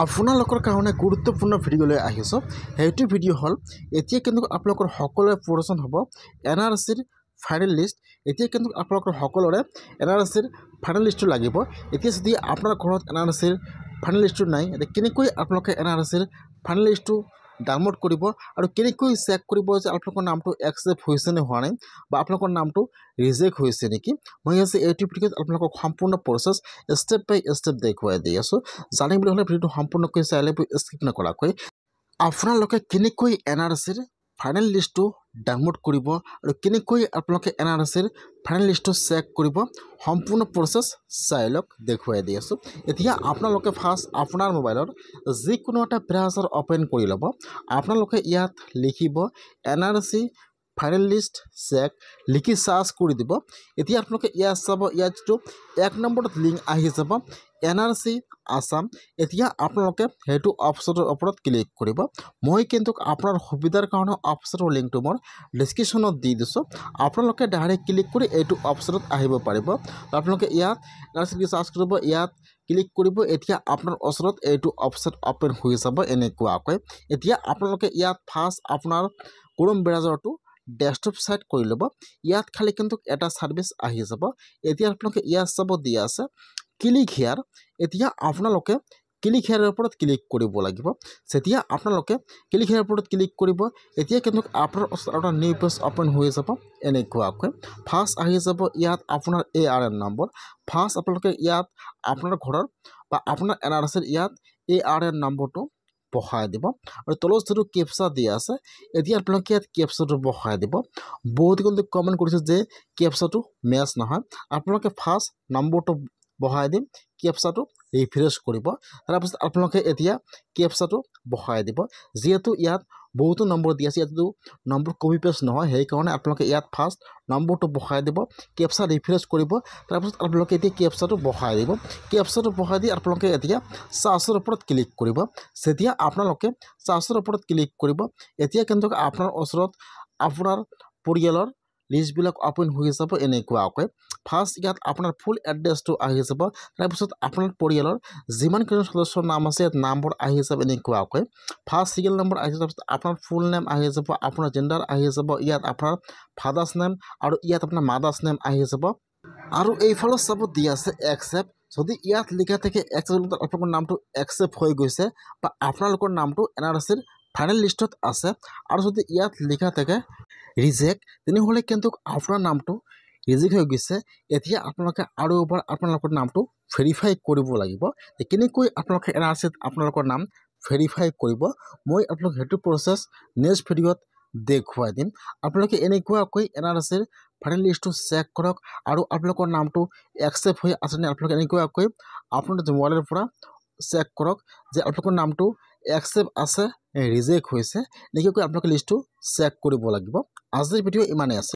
আপোনালোকৰ কাৰণে গুৰুত্বপূৰ্ণ ভিডিঅ'লৈ আহিছোঁ। সেইটো ভিডিঅ' হ'ল এতিয়া কিন্তু আপোনালোকৰ সকলোৰে প্ৰয়োজন হ'ব NRCৰ ফাইনেল লিষ্ট। এতিয়া কিন্তু আপোনালোকৰ সকলোৰে NRCৰ ফাইনেল লিষ্টটো লাগিব। এতিয়া যদি আপোনাৰ ঘৰত NRCৰ ফাইনেল লিষ্টটো নাই, এতিয়া কেনেকৈ আপোনালোকে NRCৰ ফাইনেল লিষ্টটো ডাউনলোড কৰিব আৰু কেনেকৈ চেক কৰিব যে আপোনালোকৰ নামটো একচেপ্ট হৈছে নে হোৱা নাই বা আপোনালোকৰ নামটো ৰিজেক্ট হৈছে নেকি। মই আজি এইটো ভিডিঅ'ত আপোনালোকক সম্পূৰ্ণ প্ৰচেছ ষ্টেপ বাই ষ্টেপ দেখুৱাই দি আছোঁ। জানিবলৈ হ'লে ভিডিঅ'টো সম্পূৰ্ণকৈ চাই ল'ব, স্কিপ নকৰাকৈ। আপোনালোকে কেনেকৈ NRCৰ ফাইনেল লিষ্টটো ডাউনলোড কৰিব আৰু কেনেকৈ আপোনালোকে NRCৰ ফাইনেল লিষ্টটো চেক কৰিব, সম্পূৰ্ণ প্ৰচেছ চাই লওক, দেখুৱাই দি আছোঁ। এতিয়া আপোনালোকে ফাৰ্ষ্ট আপোনাৰ মোবাইলৰ যিকোনো এটা ব্ৰাউজাৰ অ'পেন কৰি ল'ব। আপোনালোকে ইয়াত লিখিব NRC ফাইনেল লিষ্ট চেক, লিখি চাৰ্চ কৰি দিব। এতিয়া আপোনালোকে ইয়াত চাব, ইয়াত যিটো 1 নম্বৰত লিংক আহি যাব NRC আছাম। এতিয়া আপোনালোকে সেইটো অপশ্যনৰ ওপৰত ক্লিক কৰিব। মই কিন্তু আপোনাৰ সুবিধাৰ কাৰণে অপশ্যনৰ লিংকটো মই ডিছক্ৰিপশ্যনত দি দিছোঁ। আপোনালোকে ডাইৰেক্ট ক্লিক কৰি এইটো অপশ্যনত আহিব পাৰিব। আপোনালোকে ইয়াত NRC চাৰ্চ কৰিব, ইয়াত ক্লিক কৰিব। এতিয়া আপোনাৰ ওচৰত এইটো অপশ্যন অ'পেন হৈ যাব এনেকুৱাকৈ। এতিয়া আপোনালোকে ইয়াত ফাৰ্ষ্ট আপোনাৰ ক্ৰোম ব্ৰাউজাৰটো ডেস্কটপ ছাইড কৰি ল'ব। ইয়াত খালি কিন্তু এটা ছাৰ্ভিচ আহি যাব। এতিয়া আপোনালোকে ইয়াত চাব দিয়া আছে ক্লিক হিয়াৰ। এতিয়া আপোনালোকে ক্লিক হিয়াৰৰ ওপৰত ক্লিক কৰিব লাগিব। যেতিয়া আপোনালোকে ক্লিক হিয়াৰৰ ওপৰত ক্লিক কৰিব, এতিয়া কিন্তু আপোনাৰ ওচৰত এটা নিউ পেজ অ'পেন হৈ যাব এনেকুৱাকৈ। ফাৰ্ষ্ট আহি যাব ইয়াত আপোনাৰ ARN নম্বৰ। ফাৰ্ষ্ট আপোনালোকে ইয়াত আপোনাৰ ঘৰৰ বা আপোনাৰ NRCৰ ইয়াত ARN নম্বৰটো বহাই দিব আৰু তলত যিটো কেপচা দিয়া আছে, এতিয়া আপোনালোকে ইয়াত কেপচাটো বহাই দিব। বহুত কিন্তু কমেণ্ট কৰিছে যে কেপচাটো মেচ নহয়। আপোনালোকে ফাৰ্ষ্ট নম্বৰটো বহাই দিম, কেপচাটো ৰিফ্ৰেছ কৰিব। তাৰপিছত আপোনালোকে এতিয়া কেপচাটো বহাই দিব। যিহেতু ইয়াত বহুতো নম্বৰ দি আছে, ইয়াতো নম্বৰ কপি পেষ্ট নহয়, সেইকাৰণে আপোনালোকে ইয়াত ফাৰ্ষ্ট নম্বৰটো বহাই দিব, কেপচা ৰিফ্ৰেছ কৰিব। তাৰপিছত আপোনালোকে এতিয়া কেপচাটো বহাই দিব। কেপচাটো বহাই দি আপোনালোকে এতিয়া চাৰ্চৰ ওপৰত ক্লিক কৰিব। যেতিয়া আপোনালোকে চাৰ্চৰ ওপৰত ক্লিক কৰিব, এতিয়া কিন্তু আপোনাৰ ওচৰত আপোনাৰ পৰিয়ালৰ লিষ্টবিলাক অ'পেন হৈ যাব এনেকুৱাকৈ। ফাৰ্ষ্ট ইয়াত আপোনাৰ ফুল এড্ৰেছটো আহি যাব। তাৰপিছত আপোনাৰ পৰিয়ালৰ যিমানকেইজন সদস্যৰ নাম আছে ইয়াত নামবোৰ আহি যাব এনেকুৱাকৈ। ফাৰ্ষ্ট চিৰিয়েল নম্বৰ আহি যাব, তাৰপিছত আপোনাৰ ফুল নেম আহি যাব, আপোনাৰ জেণ্ডাৰ আহি যাব, ইয়াত আপোনাৰ ফাদাৰ্ছ নেম আৰু ইয়াত আপোনাৰ মাদাৰ্ছ নেম আহি যাব। আৰু এইফালে চাব দিয়া আছে একচেপ্ট। যদি ইয়াত লিখা থাকে একচেপ্ট, আপোনালোকৰ নামটো একচেপ্ট হৈ গৈছে বা আপোনালোকৰ নামটো NRCৰ ফাইনেল লিষ্টত আছে। আৰু যদি ইয়াত লিখা থাকে ৰিজেক্ট, তেনেহ'লে কিন্তু আপোনাৰ নামটো ৰিজেক্ট হৈ গৈছে। এতিয়া আপোনালোকে আৰু এবাৰ আপোনালোকৰ নামটো ভেৰিফাই কৰিব লাগিব। কেনেকৈ আপোনালোকে NRCত আপোনালোকৰ নাম ভেৰিফাই কৰিব, মই আপোনালোক সেইটো প্ৰচেছ নেক্সট ভিডিঅ'ত দেখুৱাই দিম। আপোনালোকে এনেকুৱাকৈ NRCৰ ফাইনেল লিষ্টটো চেক কৰক আৰু আপোনালোকৰ নামটো একচেপ্ট হৈ আছেনে আপোনালোকে এনেকুৱাকৈ আপোনাৰ মোবাইলৰ পৰা চেক কৰক যে আপোনালোকৰ নামটো একচেপ্ট আছে ৰিজেক্ট হৈছে, এনেকুৱাকৈ আপোনালোকে লিষ্টটো চেক কৰিব লাগিব। আজিৰ ভিডিঅ' ইমানেই আছে।